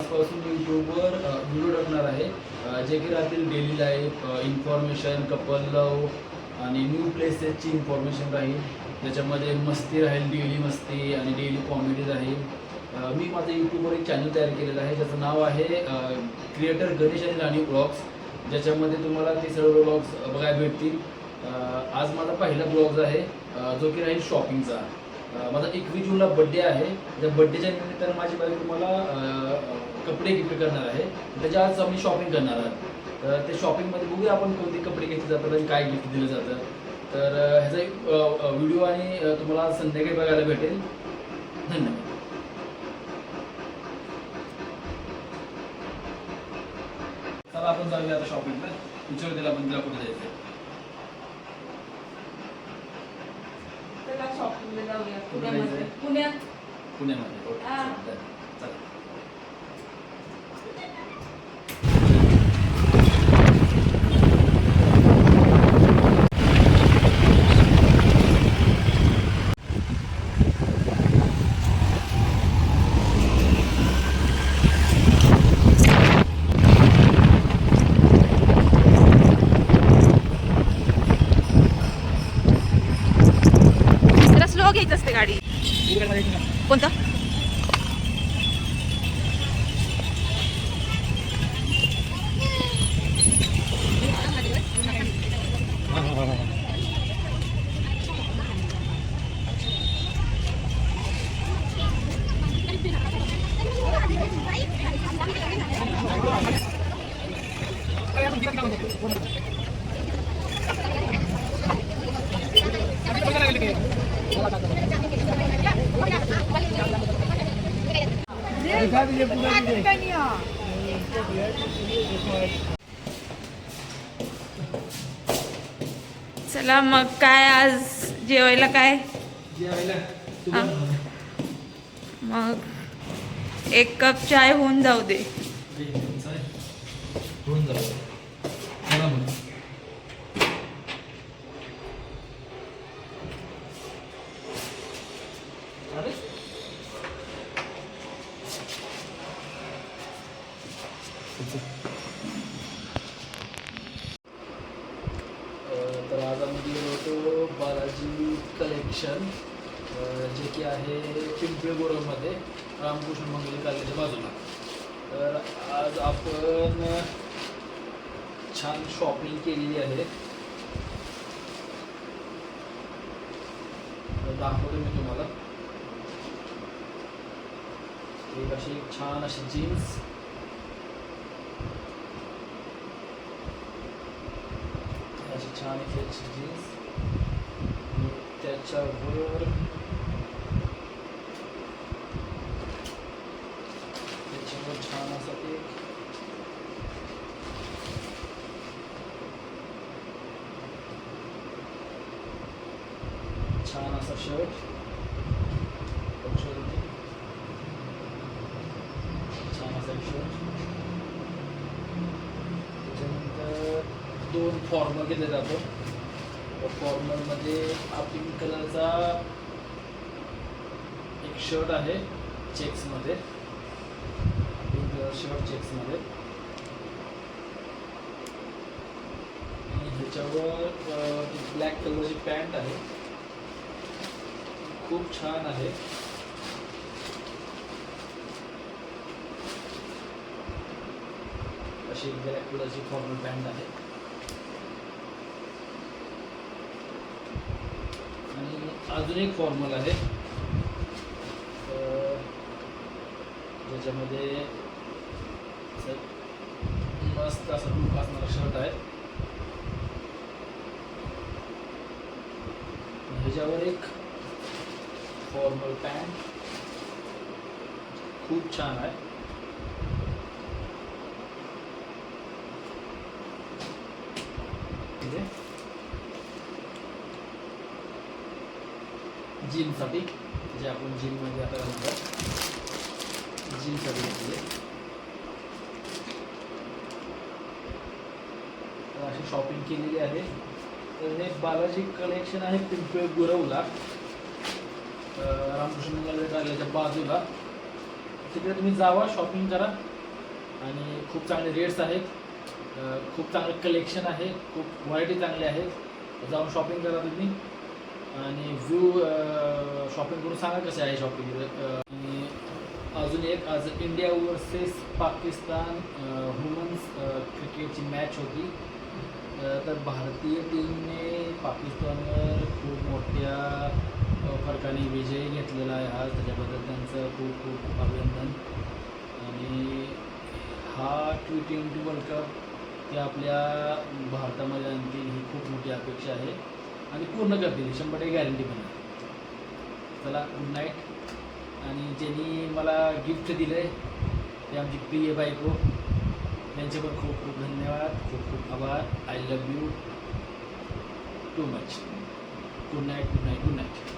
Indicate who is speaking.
Speaker 1: पासून यूट्यूबवर व्हिडिओ टाकणार आहे जे की राहतील डेली लाईफ, इन्फॉर्मेशन, कपल लव आणि न्यू प्लेसेसची इन्फॉर्मेशन राहील. त्याच्यामध्ये मस्ती राहील, डेली मस्ती आणि डेली कॉमेडी राहील. मी माझं यूट्यूबवर एक चॅनल तयार केलेलं आहे ज्याचं नाव आहे क्रिएटर गणेश आणि राणी ब्लॉग्स, ज्याच्यामध्ये तुम्हाला ते सर्व ब्लॉग्स बघायला भेटतील. आज माझा पहिला ब्लॉग आहे जो की राहील शॉपिंगचा. माझा 21 जूनला बड्डे आहे. त्या बड्डेच्या निमित्तानं माझी बायको तुम्हाला कपडे गिफ्ट करणार आहे. त्याच्या आज आम्ही शॉपिंग करणार आहोत. तर ते शॉपिंगमध्ये बघूया आपण कोणते कपडे घेतले जातात आणि काय गिफ्ट दिलं जातं. तर ह्याचा एक व्हिडिओ आणि तुम्हाला संध्याकाळी बघायला भेटेल. धन्यवाद. चला आपण जाऊया आता शॉपिंगला. विचारू दिला पण तिला कुठे जायचं.
Speaker 2: शॉपिंगला जाऊया
Speaker 1: पुण्यामध्ये. चला.
Speaker 2: स्लो घ्यायचं असते गाडी. कोणता? चला मग काय आज जेवायला काय? हा. मग एक कप चाय होऊन जाऊ दे.
Speaker 1: होऊन जाऊ. चला मग. तर आज आम्ही गेलो होतो बालाजी कलेक्शन, जे की आहे पिंपळे गोरमध्ये, रामकृष्ण मंगली कॉलेजच्या बाजूला. तर आज आपण छान शॉपिंग केलेली आहे. दाखवतो मी तुम्हाला. एक अशी छान अशी जीन्स, अशी छान अशी जीन्स, त्याच्यावर छान असा एक छान असा शर्ट, छान असा एक शर्ट. त्याच्यानंतर 2 फॉर्मल घेतले जातो. फॉर्मलमध्ये हा पिंक कलरचा एक शर्ट आहे चेक्समध्ये, पिंक कलर शर्ट चेक्समध्ये. आणि ह्याच्यावर ब्लॅक कलरची पॅन्ट आहे, खूप छान आहे. अशी ब्लॅक कलरची फॉर्मल पॅन्ट आहे. आणि अजून एक फॉर्मल आहे ज्याच्यामध्ये मस्त असा लुक असणारा शर्ट आहे. ह्याच्यावर एक फॉर्मल पॅन्ट खूप छान आहे. जिमसाठी, जे आपण जिममध्ये आता घालतो, जिमसाठी घेतली. अशी शॉपिंग केलेली आहे. तर हे बालाजी कलेक्शन आहे पिंपळे गुरवला, रामकृष्ण मंगल कॉलेजच्या बाजूला. तिकडे तुम्ही जावा, शॉपिंग करा. आणि खूप चांगले रेट्स आहेत, खूप चांगलं कलेक्शन आहे, खूप व्हरायटी चांगली आहेत. जाऊन शॉपिंग करा तुम्ही आणि व्ह्यू शॉपिंग करून सांगा कसं आहे शॉपिंग. आणि अजून एक, आज इंडिया वर्सेस पाकिस्तान वुमन्स क्रिकेटची मॅच होती. तर भारतीय टीमने पाकिस्तानवर खूप मोठ्या फरकाने विजय घेतलेला आहे आज. त्याच्याबद्दल त्यांचं खूप खूप अभिनंदन. आणि हा T20 वर्ल्ड कप ते आपल्या भारतामध्ये आणखी ही खूप मोठी अपेक्षा आहे आणि पूर्ण करतील, 100% गॅरंटी पण आहे. चला, गुड नाईट. आणि ज्यांनी मला गिफ्ट दिलं आहे ते आमची प्रिय बायको, त्यांचे पण खूप खूप धन्यवाद, खूप खूप आभार. I love you too much. Good night, good night, good night.